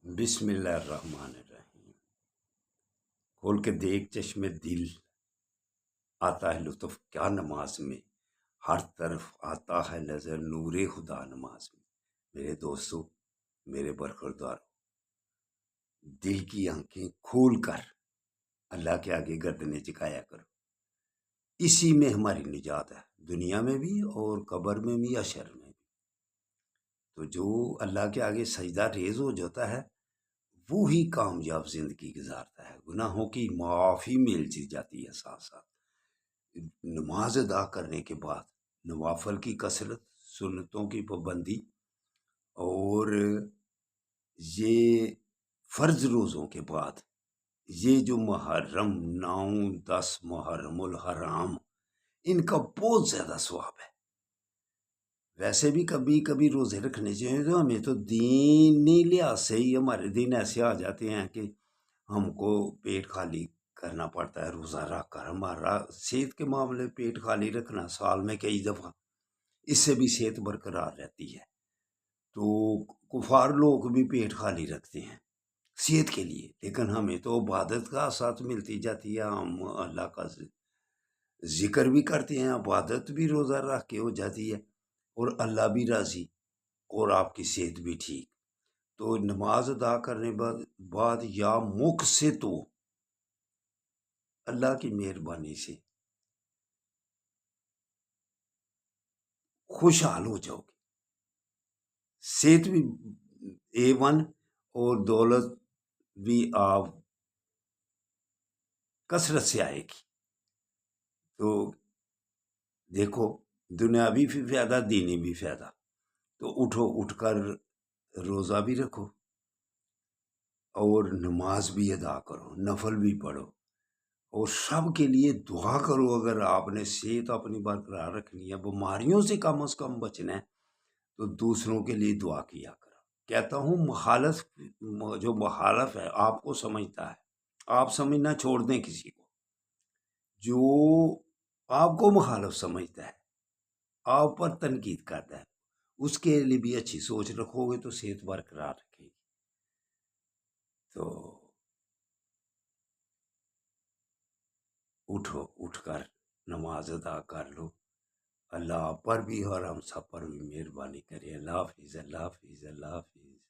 بسم اللہ الرحمن الرحیم۔ کھول کے دیکھ چشم دل، آتا ہے لطف کیا نماز میں، ہر طرف آتا ہے نظر نور خدا نماز میں۔ میرے دوستو، میرے برخوردارو، دل کی آنکھیں کھول کر اللہ کے آگے گردنیں جھکایا کرو۔ اسی میں ہماری نجات ہے، دنیا میں بھی اور قبر میں بھی، حشر میں بھی۔ تو جو اللہ کے آگے سجدہ ریز ہو جاتا ہے وہی کامیاب زندگی گزارتا ہے، گناہوں کی معافی مل جاتی ہے۔ ساتھ ساتھ نماز ادا کرنے کے بعد نوافل کی کثرت، سنتوں کی پابندی، اور یہ فرض روزوں کے بعد یہ جو محرم 9-10 محرم الحرام، ان کا بہت زیادہ ثواب ہے۔ ویسے بھی کبھی کبھی روزے رکھنے چاہیے، تو ہمیں تو دینی لحاظ سے ہی ہمارے دن ایسے آ جاتے ہیں کہ ہم کو پیٹ خالی کرنا پڑتا ہے روزہ رکھ کر۔ ہمارا صحت کے معاملے پیٹ خالی رکھنا سال میں کئی دفعہ، اس سے بھی صحت برقرار رہتی ہے۔ تو کفار لوگ بھی پیٹ خالی رکھتے ہیں صحت کے لیے، لیکن ہمیں تو عبادت کا ساتھ ملتی جاتی ہے۔ ہم اللہ کا ذکر بھی کرتے ہیں، عبادت بھی روزہ رکھ کے ہو جاتی ہے، اور اللہ بھی راضی اور آپ کی صحت بھی ٹھیک۔ تو نماز ادا کرنے بعد یا مکھ سے تو اللہ کی مہربانی سے خوشحال ہو جاؤ گے، صحت بھی A1 اور دولت بھی آپ کثرت سے آئے گی۔ تو دیکھو، دنیاوی بھی فائدہ، دینی بھی فائدہ۔ تو اٹھ کر روزہ بھی رکھو اور نماز بھی ادا کرو، نفل بھی پڑھو، اور سب کے لیے دعا کرو۔ اگر آپ نے صحت اپنی برقرار رکھنی ہے، بیماریوں سے کم از کم بچنا ہے، تو دوسروں کے لیے دعا کیا کرو۔ کہتا ہوں جو مخالف ہے آپ کو سمجھتا ہے، آپ سمجھنا چھوڑ دیں کسی کو۔ جو آپ کو مخالف سمجھتا ہے، آپ پر تنقید کرتا ہے، اس کے لیے بھی اچھی سوچ رکھو گے تو صحت برقرار رکھے گی۔ تو اٹھ کر نماز ادا کر لو۔ اللہ آپ پر بھی اور ہم سب پر بھی مہربانی کرے۔ اللہ حافظ، اللہ حافظ، اللہ حافظ۔